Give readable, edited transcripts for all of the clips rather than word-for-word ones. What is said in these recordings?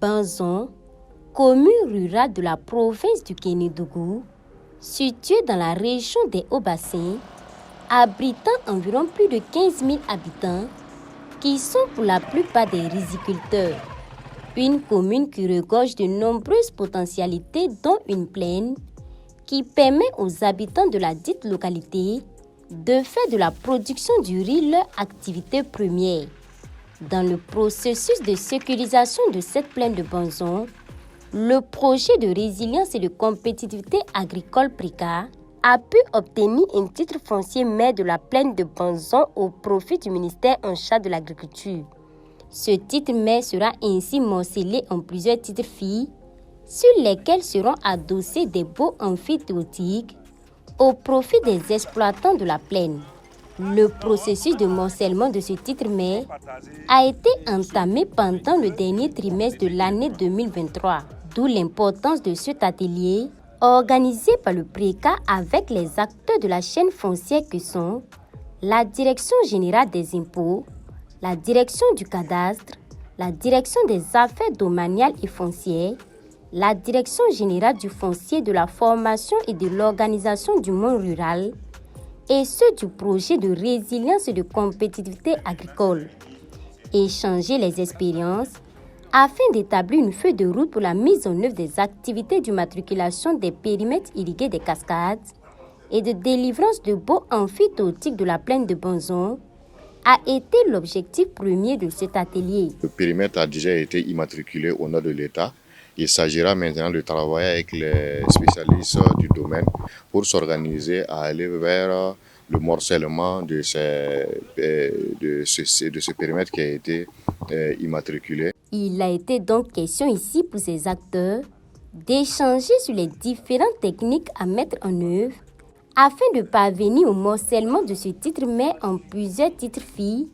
Banzon, commune rurale de la province du Kénédougou, située dans la région des Hauts-Bassins, abritant environ plus de 15 000 habitants, qui sont pour la plupart des riziculteurs. Une commune qui regorge de nombreuses potentialités, dont une plaine, qui permet aux habitants de la dite localité de faire de la production du riz leur activité première. Dans le processus de sécurisation de cette plaine de Banzon, le projet de résilience et de compétitivité agricole PRICA a pu obtenir un titre foncier maire de la plaine de Banzon au profit du ministère en charge de l'agriculture. Ce titre maire sera ainsi morcelé en plusieurs titres filles sur lesquels seront adossés des baux amphithéotiques au profit des exploitants de la plaine. Le processus de morcellement de ce titre maire a été entamé pendant le dernier trimestre de l'année 2023, d'où l'importance de cet atelier organisé par le PRICA avec les acteurs de la chaîne foncière que sont la Direction générale des impôts, la Direction du cadastre, la Direction des affaires domaniales et foncières, la Direction générale du foncier, de la formation et de l'organisation du monde rural et ceux du projet de résilience et de compétitivité agricole. Échanger les expériences afin d'établir une feuille de route pour la mise en œuvre des activités d'immatriculation des périmètres irrigués des cascades et de délivrance de baux amphithéotiques de la plaine de Banzon a été l'objectif premier de cet atelier. Le périmètre a déjà été immatriculé au nom de l'État. Il s'agira maintenant de travailler avec les spécialistes du domaine pour s'organiser à aller vers le morcellement de ce périmètre qui a été immatriculé. Il a été donc question ici pour ces acteurs d'échanger sur les différentes techniques à mettre en œuvre afin de parvenir au morcellement de ce titre mais en plusieurs titres filles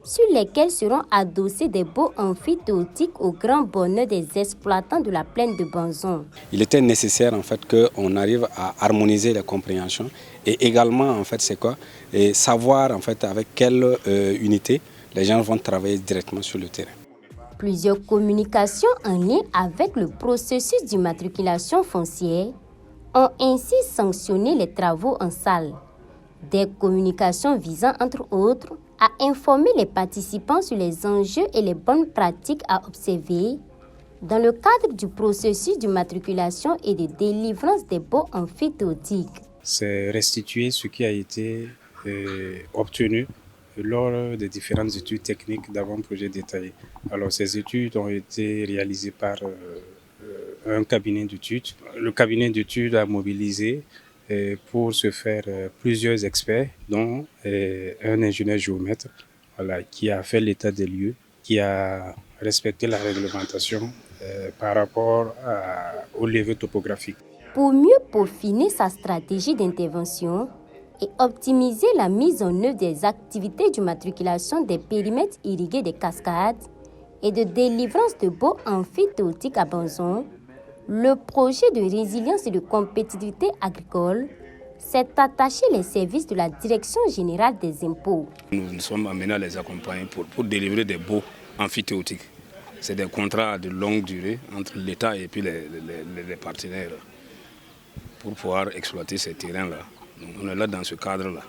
sur lesquels seront adossés des baux amphithéotiques au grand bonheur des exploitants de la plaine de Banzon. Il était nécessaire en fait qu'on arrive à harmoniser les compréhensions et également en fait c'est quoi et savoir en fait avec quelle unité les gens vont travailler directement sur le terrain. Plusieurs communications en lien avec le processus d'immatriculation foncière ont ainsi sanctionné les travaux en salle. Des communications visant entre autres à informer les participants sur les enjeux et les bonnes pratiques à observer dans le cadre du processus d'immatriculation et de délivrance des baux amphithéotiques. C'est restituer ce qui a été obtenu lors des différentes études techniques d'avant-projet détaillé. Alors ces études ont été réalisées par un cabinet d'études. Le cabinet d'études a mobilisé pour se faire plusieurs experts, dont un ingénieur géomètre qui a fait l'état des lieux, qui a respecté la réglementation par rapport au levé topographique. Pour mieux peaufiner sa stratégie d'intervention et optimiser la mise en œuvre des activités d'immatriculation des périmètres irrigués des cascades et de délivrance de baux amphithéotiques à Banzon, le projet de résilience et de compétitivité agricole s'est attaché les services de la Direction générale des impôts. Nous sommes amenés à les accompagner pour délivrer des baux amphithéotiques. C'est des contrats de longue durée entre l'État et puis les partenaires pour pouvoir exploiter ces terrains-là. On est là dans ce cadre-là.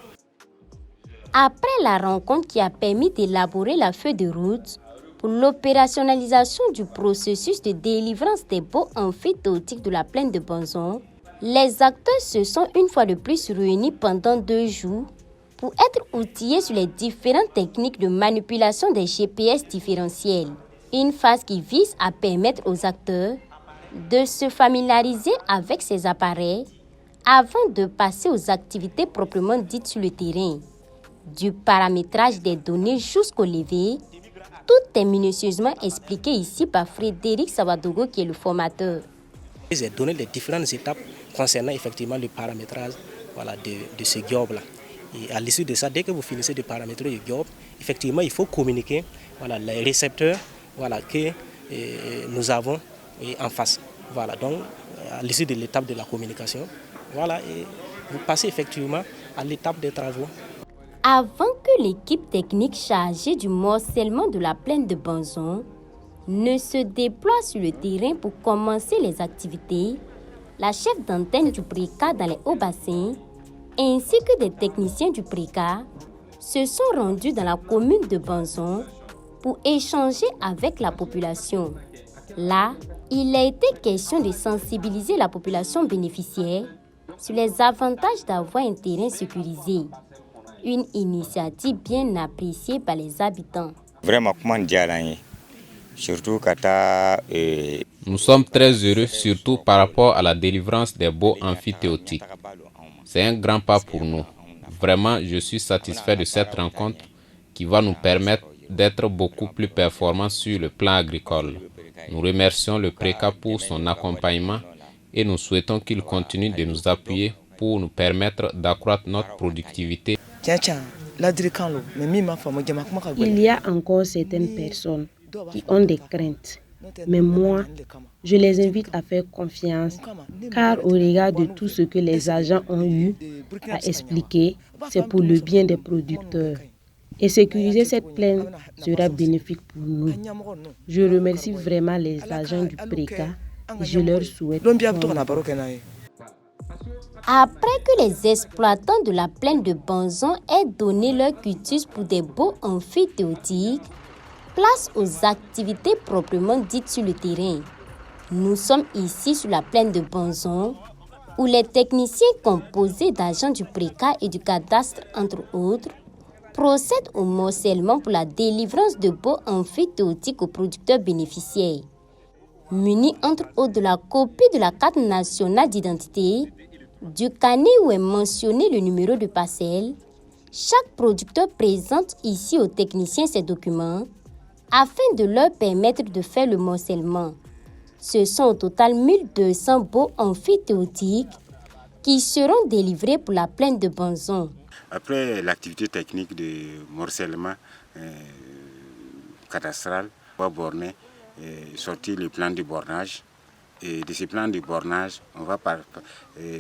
Après la rencontre qui a permis d'élaborer la feuille de route pour l'opérationnalisation du processus de délivrance des baux amphithéotiques de la plaine de Banzon, les acteurs se sont une fois de plus réunis pendant 2 jours pour être outillés sur les différentes techniques de manipulation des GPS différentiels. Une phase qui vise à permettre aux acteurs de se familiariser avec ces appareils avant de passer aux activités proprement dites sur le terrain. Du paramétrage des données jusqu'au levé, tout est minutieusement expliqué ici par Frédéric Sawadogo qui est le formateur. J'ai donné les différentes étapes concernant effectivement le paramétrage de ce job-là. Et à l'issue de ça, dès que vous finissez de paramétrer le job, effectivement, il faut communiquer les récepteurs que nous avons en face. Donc, à l'issue de l'étape de la communication, et vous passez effectivement à l'étape des travaux. Avant que l'équipe technique chargée du morcellement de la plaine de Banzon ne se déploie sur le terrain pour commencer les activités, la chef d'antenne du PRECA dans les hauts-bassins ainsi que des techniciens du PRECA se sont rendus dans la commune de Banzon pour échanger avec la population. Là, il a été question de sensibiliser la population bénéficiaire sur les avantages d'avoir un terrain sécurisé. Une initiative bien appréciée par les habitants. Vraiment, surtout quand nous sommes très heureux, surtout par rapport à la délivrance des baux amphithéotiques. C'est un grand pas pour nous. Vraiment, je suis satisfait de cette rencontre qui va nous permettre d'être beaucoup plus performants sur le plan agricole. Nous remercions le PRECA pour son accompagnement et nous souhaitons qu'il continue de nous appuyer pour nous permettre d'accroître notre productivité. Il y a encore certaines personnes qui ont des craintes, mais moi, je les invite à faire confiance, car au regard de tout ce que les agents ont eu à expliquer, c'est pour le bien des producteurs. Et sécuriser cette plaine sera bénéfique pour nous. Je remercie vraiment les agents du PRECA et je leur souhaite. Après que les exploitants de la plaine de Banzon aient donné leur quitus pour des baux amphithéotiques, place aux activités proprement dites sur le terrain. Nous sommes ici sur la plaine de Banzon, où les techniciens composés d'agents du PRECA et du cadastre, entre autres, procèdent au morcellement pour la délivrance de baux amphithéotiques aux producteurs bénéficiaires. Munis entre autres de la copie de la carte nationale d'identité, du carnet où est mentionné le numéro de parcelle, chaque producteur présente ici aux techniciens ces documents afin de leur permettre de faire le morcellement. Ce sont au total 1200 baux amphithéotiques qui seront délivrés pour la plaine de Banzon. Après l'activité technique de morcellement cadastral, on va borner, sortir le plan de bornage. Et de ce plan de bornage, on va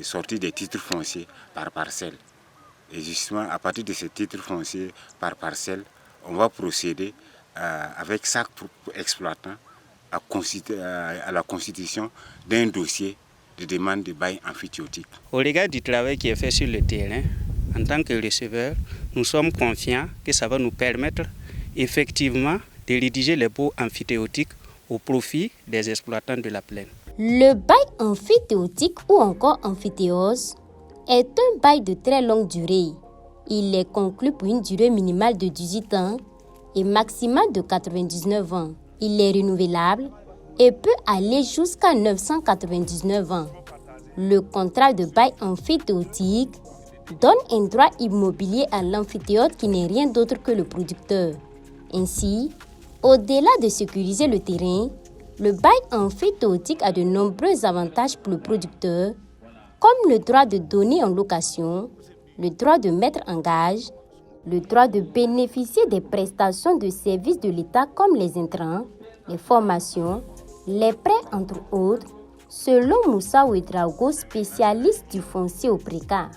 sortir des titres fonciers par parcelle. Et justement, à partir de ces titres fonciers par parcelle, on va procéder avec chaque exploitant à la constitution d'un dossier de demande de bail amphithéotique. Au regard du travail qui est fait sur le terrain, en tant que receveur, nous sommes confiants que ça va nous permettre effectivement de rédiger les baux amphithéotiques au profit des exploitants de la plaine. Le bail amphithéotique ou encore amphithéose est un bail de très longue durée. Il est conclu pour une durée minimale de 18 ans et maximale de 99 ans. Il est renouvelable et peut aller jusqu'à 999 ans. Le contrat de bail amphithéotique donne un droit immobilier à l'amphithéote qui n'est rien d'autre que le producteur. Ainsi, au-delà de sécuriser le terrain, le bail amphithéotique a de nombreux avantages pour le producteur, comme le droit de donner en location, le droit de mettre en gage, le droit de bénéficier des prestations de services de l'État comme les intrants, les formations, les prêts entre autres, selon Moussa Ouedraogo, spécialiste du foncier au PRECA.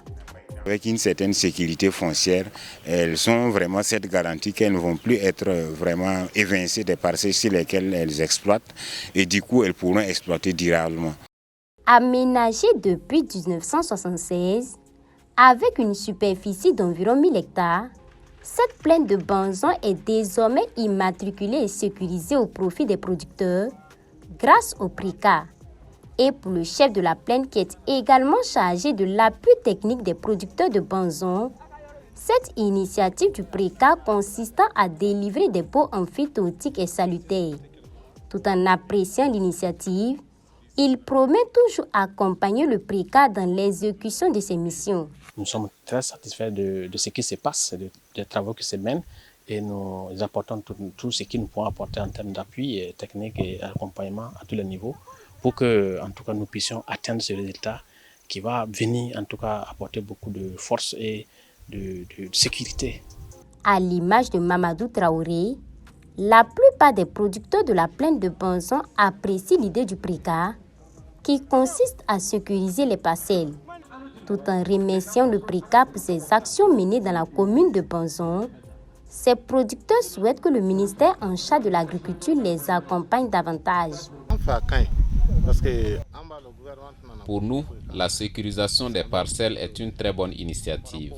Avec une certaine sécurité foncière, elles ont vraiment cette garantie qu'elles ne vont plus être vraiment évincées des parcelles sur lesquelles elles exploitent et du coup elles pourront exploiter durablement. Aménagée depuis 1976, avec une superficie d'environ 1000 hectares, cette plaine de Banzon est désormais immatriculée et sécurisée au profit des producteurs grâce au PRECA. Et pour le chef de la plaine qui est également chargé de l'appui technique des producteurs de Banzon, cette initiative du PRECA consistant à délivrer des baux amphithéotiques est salutaire. Tout en appréciant l'initiative, il promet toujours accompagner le PRECA dans l'exécution de ses missions. Nous sommes très satisfaits de ce qui se passe, des travaux qui se mènent et nous apportons tout ce que nous pouvons apporter en termes d'appui technique et accompagnement à tous les niveaux, pour que, en tout cas, nous puissions atteindre ce résultat qui va venir, en tout cas, apporter beaucoup de force et de sécurité. À l'image de Mamadou Traoré, la plupart des producteurs de la plaine de Banzon apprécient l'idée du PRECA, qui consiste à sécuriser les parcelles, tout en remerciant le PRECA pour ses actions menées dans la commune de Banzon. Ces producteurs souhaitent que le ministère en charge de l'agriculture les accompagne davantage. Pour nous, la sécurisation des parcelles est une très bonne initiative.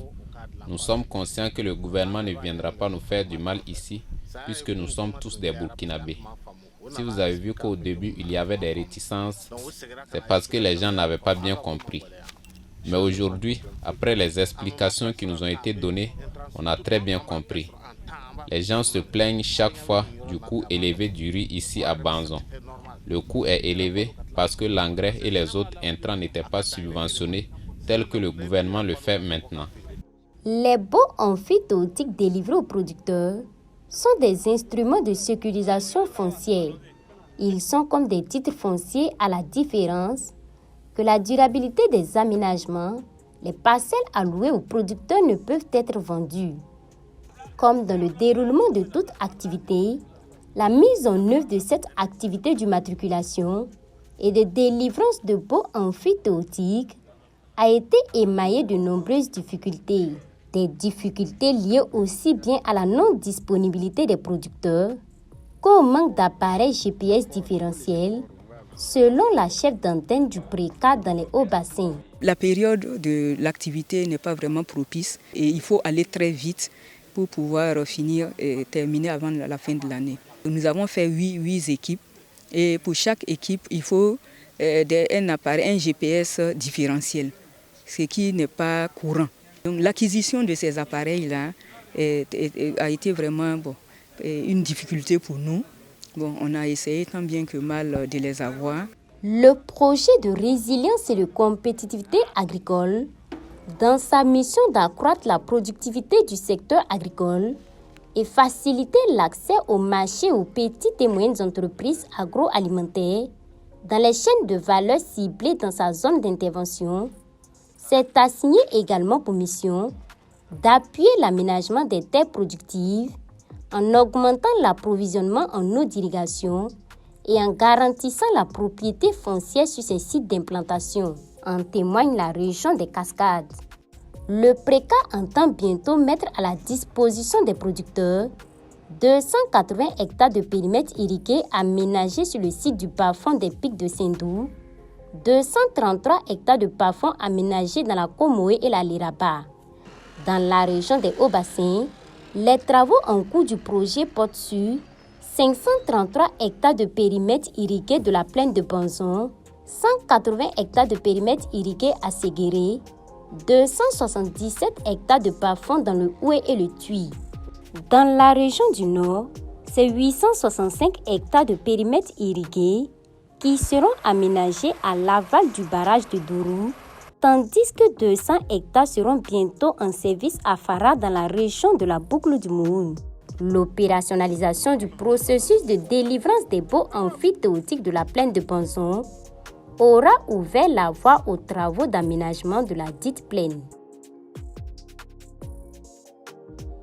Nous sommes conscients que le gouvernement ne viendra pas nous faire du mal ici, puisque nous sommes tous des Burkinabés. Si vous avez vu qu'au début, il y avait des réticences, c'est parce que les gens n'avaient pas bien compris. Mais aujourd'hui, après les explications qui nous ont été données, on a très bien compris. Les gens se plaignent chaque fois du coût élevé du riz ici à Banzon. Le coût est élevé parce que l'engrais et les autres intrants n'étaient pas subventionnés tel que le gouvernement le fait maintenant. Les baux emphytéotiques délivrés aux producteurs sont des instruments de sécurisation foncière. Ils sont comme des titres fonciers à la différence que la durabilité des aménagements, les parcelles allouées aux producteurs ne peuvent être vendues. Comme dans le déroulement de toute activité, la mise en œuvre de cette activité d'immatriculation et de délivrance de baux emphytéotiques a été émaillée de nombreuses difficultés. Des difficultés liées aussi bien à la non-disponibilité des producteurs qu'au manque d'appareils GPS différentiels, selon la chef d'antenne du PRECA dans les Hauts-Bassins. La période de l'activité n'est pas vraiment propice et il faut aller très vite pour pouvoir finir et terminer avant la fin de l'année. Nous avons fait 8 équipes et pour chaque équipe, il faut un appareil, un GPS différentiel, ce qui n'est pas courant. Donc, l'acquisition de ces appareils-là a été vraiment une difficulté pour nous. On a essayé tant bien que mal de les avoir. Le projet de résilience et de compétitivité agricole, dans sa mission d'accroître la productivité du secteur agricole et faciliter l'accès au marché aux petites et moyennes entreprises agroalimentaires dans les chaînes de valeur ciblées dans sa zone d'intervention, s'est assigné également pour mission d'appuyer l'aménagement des terres productives en augmentant l'approvisionnement en eau d'irrigation et en garantissant la propriété foncière sur ces sites d'implantation, en témoigne la région des Cascades. Le PRECA entend bientôt mettre à la disposition des producteurs 280 hectares de périmètre irrigué aménagés sur le site du bas-fond des Pics de Sindou, 233 hectares de bas-fond aménagés dans la Comoé et la Liraba. Dans la région des Hauts-Bassins, les travaux en cours du projet portent sur 533 hectares de périmètre irrigué de la plaine de Banzon, 180 hectares de périmètre irrigué à Séguéré, 277 hectares de bas-fond dans le Houé et le Tuy. Dans la région du Nord, c'est 865 hectares de périmètre irrigué qui seront aménagés à l'aval du barrage de Dourou, tandis que 200 hectares seront bientôt en service à Fara dans la région de la boucle du Moun. L'opérationnalisation du processus de délivrance des baux emphytéotiques de la plaine de Banzon aura ouvert la voie aux travaux d'aménagement de la dite plaine.